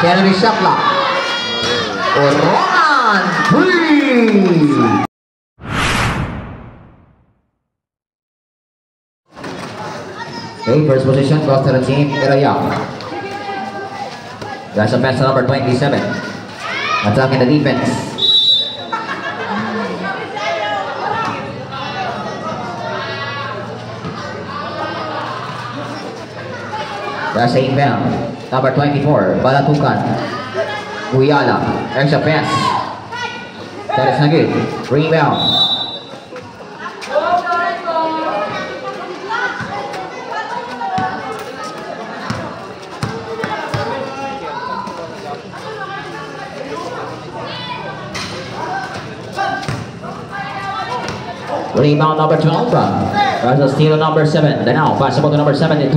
Kennedy shot clock. Roman 3. Okay, first position goes to the team Iraya. That's a pass to number 27. Attacking the defense. That's a inbound. Number 24, Balatukan. Guyala. Extra pass. That is not good. Rebound. Rebound number 12. That's a steal number 7. Then now, passable to number 72.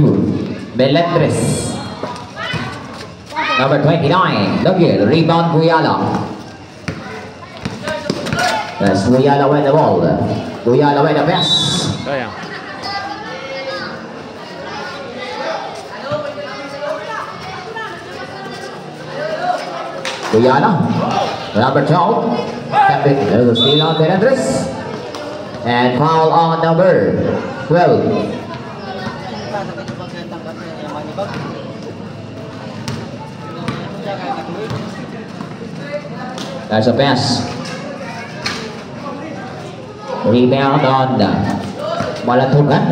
Melendres. Number 29. Lugil. Rebound Guyala. That's Guyala with the ball. Guyala with the pass. Guyala. Number 12. There's a steal on Melendres. And foul on number 12. That's a pass. Rebound on Balatukan.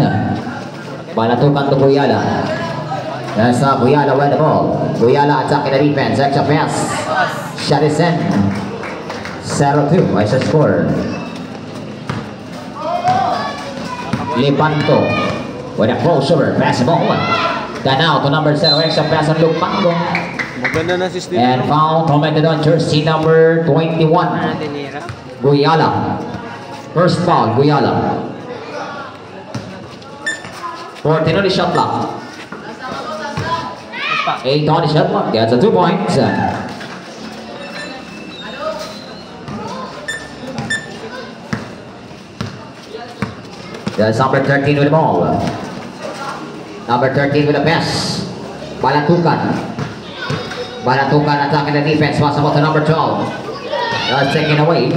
Balatukan to Guyala. That's Guyala with the ball. Guyala attacking the defense. Extra pass. Shot is in. 0-2 is the score. Lepanto with a crossover, pass the ball. Then out to number 0, extra pass on Lupango. And foul committed on jersey number 21. Guyala. First foul, Guyala. 14 on the shot clock. 8 on the shot clock, gets a 2 points. That's number 13 with the ball. Number 13 with the pass. Balatukan. Balatukan attacking the defense. Possible to number 12. That's taken away.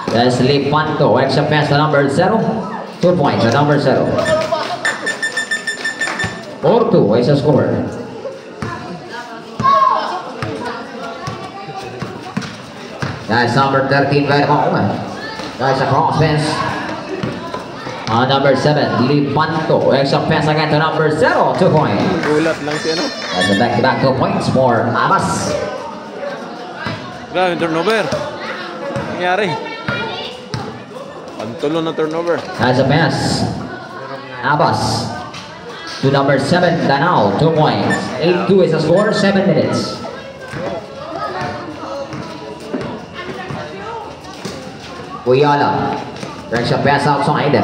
That's Lepanto. Extra pass to number 0. 2 points to number 0. 4-2 is the score. That's number 13 with the ball. That's a cross pass. Number 7, Lepanto. Extra pass again to number 0. 2 points. That's a back-to-back 2 points for Abbas. Grabe, turnover. Nangyari. Pantulo na turnover. That's a pass. Abbas to number 7, Danao. 2 points. 8-2 is the score. 7 minutes. Guyala. Extra pass outside.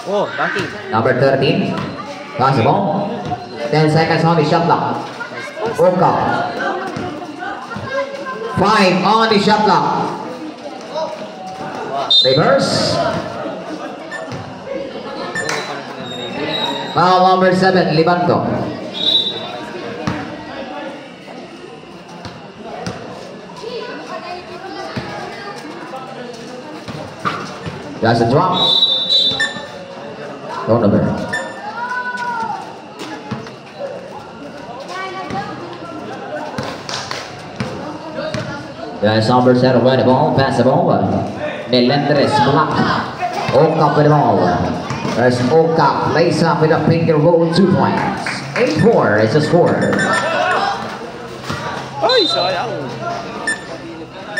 Oh, Baki. Number 13. Pass the ball. 10 seconds on the shot clock. Oka. 5 on the shot clock. Reverse. Foul number 7, Lepanto. That's a drop. Turnover. That's number 7 with the ball. Pass the ball. Melendres block. Oka with the ball. There's Oka. Lays up with a finger roll. 2 points. 8-4 is the score. Ay, sayang.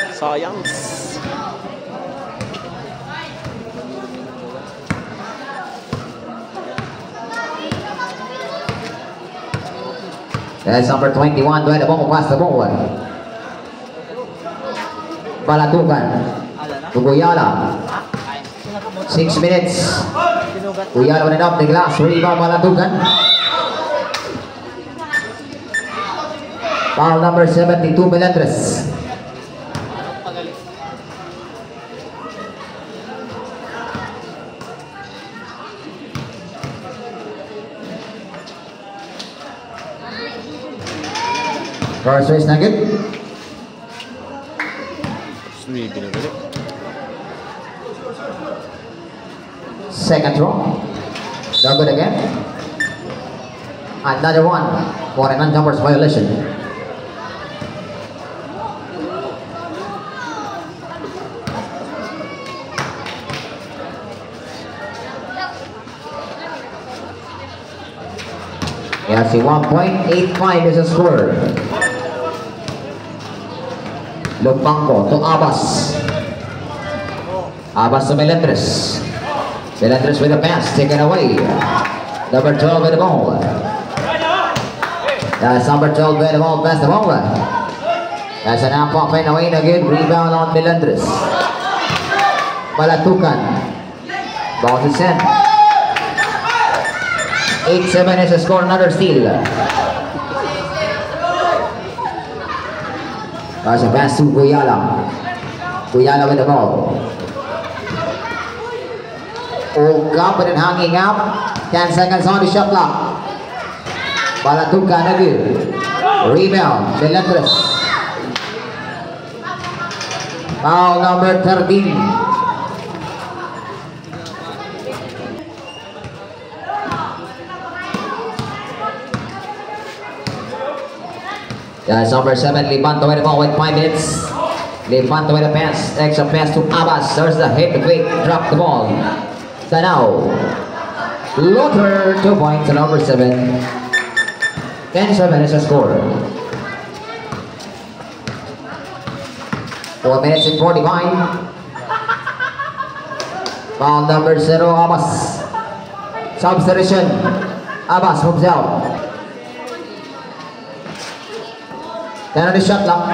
Sayang. That's number 21 with the ball. Pass the ball. Balatukan. To Guyala. 6 minutes. Guyala with it up the glass. Rebound Balatukan. Foul number 72, Melendres. First race na good. Sweepy na gali. Second throw. No good again. Another one for an unjumper's violation. Yeah, see 1.85 is the score. Lumpango to Abbas. Abbas to Melendres. Melendres with a pass, taken away. Number 12 with the ball. That's number 12 with the ball, pass the ball. That's an up and away again. Rebound on Melendres. Balatukan. Ball to send. 8-7 is the score, another steal. That's a pass to Guyala. Guyala with the ball. Oh, confident hanging out. 10 seconds on the shot clock. Balatukan again. Rebound, Melendres. Foul number 13. That's number 7, Lipanto with the ball with 5 minutes. Lipanto with a pass, extra pass to Abbas. There's the hit, quick, drop the ball. Danao. Lothar, 2 points, number 7. 10-7 is the score. 4 minutes and 45. Foul number 0, Abbas. Substitution. Abbas moves out. Then on the shot clock.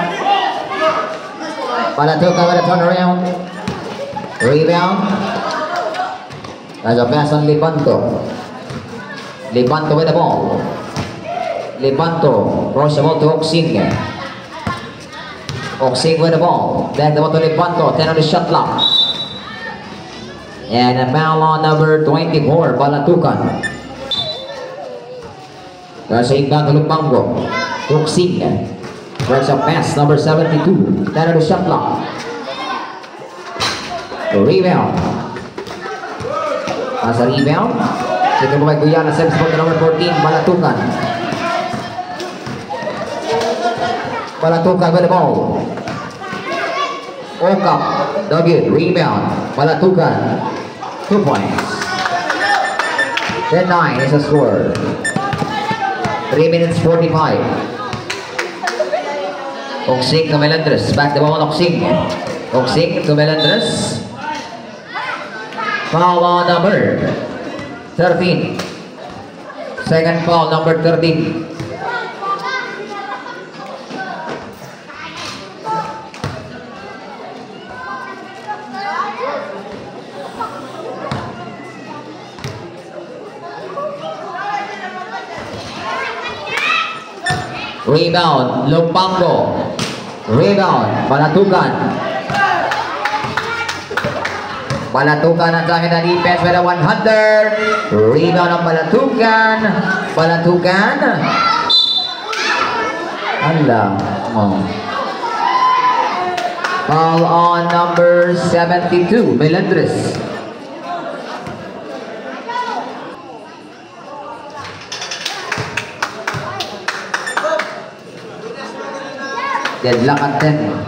Balatukan with a turnaround. Rebound. There's a pass on Lipanto. Lipanto with the ball. Lipanto throws the ball to Oksing. Oksing with the ball. Back the ball to Lipanto. 10 on the shot clock. And a foul on number 24, Balatukan. There's a inbound to Lumpango. Oksing. There's a pass, number 72. 10 on the shot clock. Rebound. As a rebound. Second by Guyana, service for the number 14, Balatukan. Balatukan with the ball. Okap, dug rebound. Balatukan. 2 points. 10-9 is the score. 3 minutes 45. Oksing to Melendres. Back the ball on Oksing. Oksing to Melendres. Foul on number 13. Second foul, number 13. Rebound, Lumpango. Rebound, Balatukan. Balatukan ang sa akin na defense with a 100. Rebound ng Balatukan. Balatukan. Hala. Oh. Foul on number 72, Melendres. Deadlock at 10.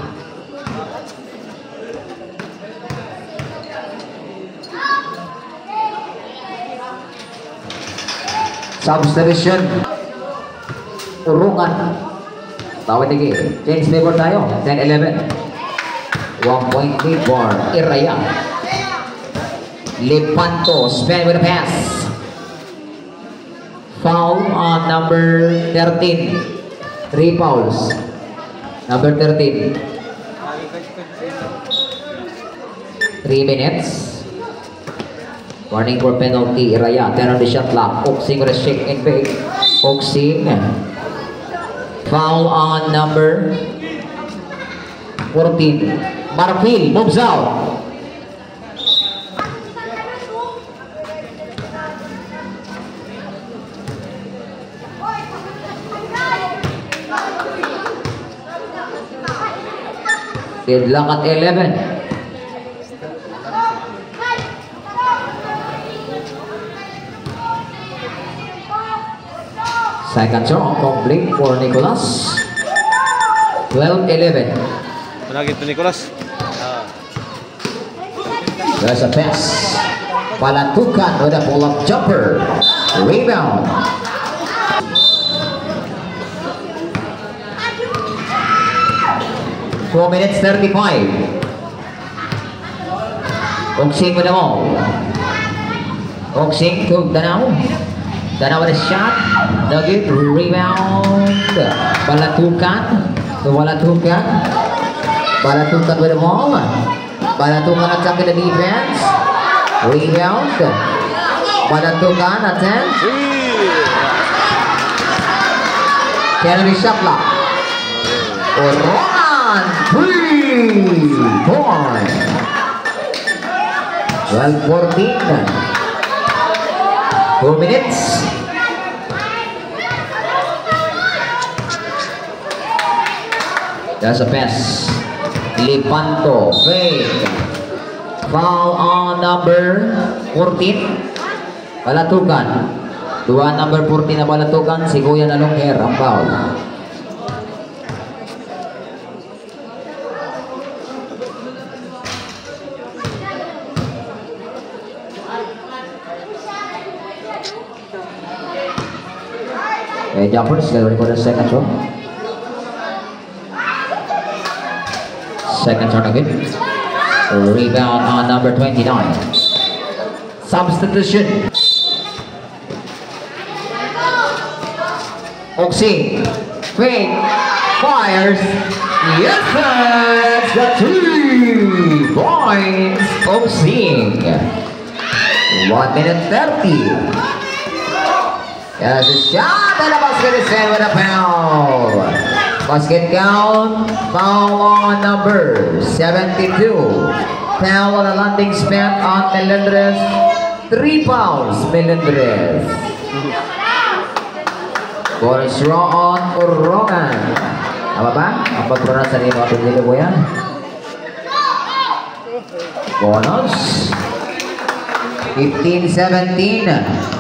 Substitution. Urungan. Tawad lagi. Change labor tayo. 10-11. 1 point lead for Iraya. Lipanto. Spin with a pass. Foul on number 13. 3 fouls. Number 13. 3 minutes. Warning for penalty. Iraya. 10 on the shot clock. Oksing with a shake and bake. Oksing. Foul on number 14. Marfil moves out. Deadlock at 11. Second throw, complete for Nicolas. 12-11. Managit to Nicolas. There's a pass. Palatukan with a pull-up jumper. Rebound. Four minutes 35. Oksing with the ball. Oksing to Danao. Danao with a shot. Nugget rebound. Palatukan. Palatukan. Palatukan with the ball. Palatukan attack in the defense. Rebound. Palatukan attack. Kennedy shot block. Orongan 3 point. 12-14. 4 minutes. There's a pass. Lipanto, fake. Foul on number 14. Palatukan. Dua number 14 na Palatukan. Si Kuya na long hair ang foul. Jumpers, get ready for the second throw. Second turn again. Rebound on number 29. Substitution. Oksing. Fake. Fires. Yes, that's the 3 points. Oksing. 1 minute 30. There's a shot and a basket is in with a foul. Basket count, foul on number 72. Foul on the landing spot on Melendres. 3 fouls, Melendres. Bonus draw on Orongan. Apa ba? Ang pag-pronounce sa mga pindili mo yan? Bonus. 15-17.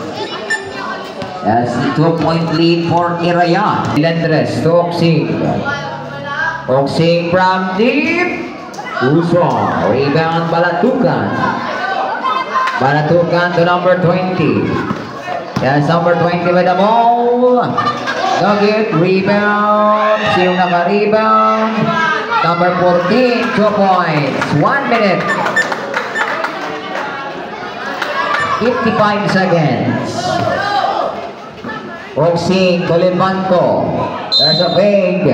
That's the 2-point lead for Irayan. Melendres to Oksing. Oksing from deep. Uso. Rebound Palatukan. Palatukan to number 20. That's number 20 with the ball. Nugget. Rebound. Sino naka-rebound? Number 14. 2 points. 1 minute. 55 seconds. Oksing to Lipanto. There's a big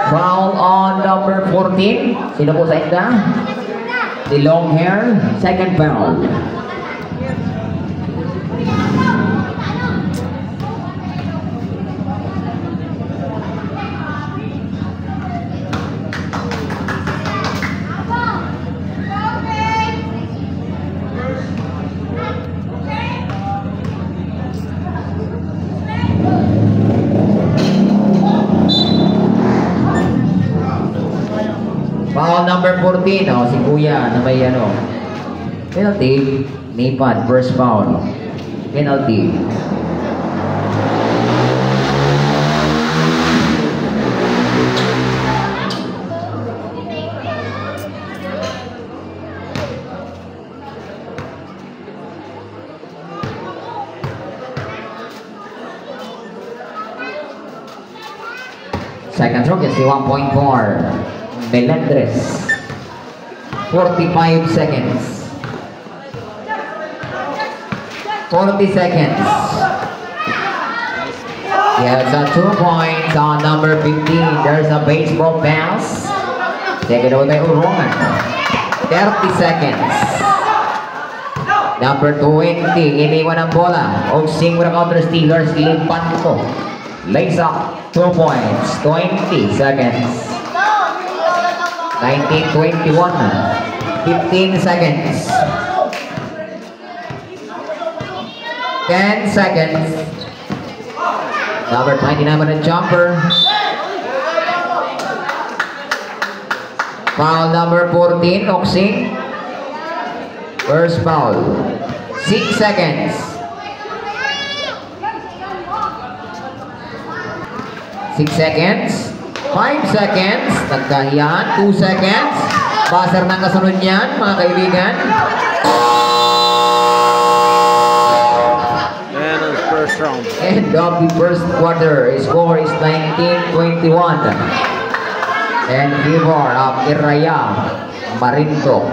foul on number 14. Sino po sa inda? The long hair. Second foul. Foul number 14, oh, si Kuya na may ano. Penalty, Nipad, first foul. Penalty. Second stroke is the 1.4. Melendres. 45 seconds. 40 seconds. Yes, 2 points on number 15. There's a baseball pass. Take it away by Orongan. 30 seconds. Number 20. Iniwan ang bola. Oksing with a counter stealers. Lipanto. Lays up. 2 points. 20 seconds. 19-21. 15 seconds. 10 seconds. Number 29 with a jumper. Foul number 14, Oxing. First foul. 6 seconds. 6 seconds. 5 seconds. Nagkahiyan. 2 seconds. Buzzer ng kasunod niyan, mga kaibigan. And the first round. End of the first quarter. Score is 19-21. And favor of Iraya Marinto.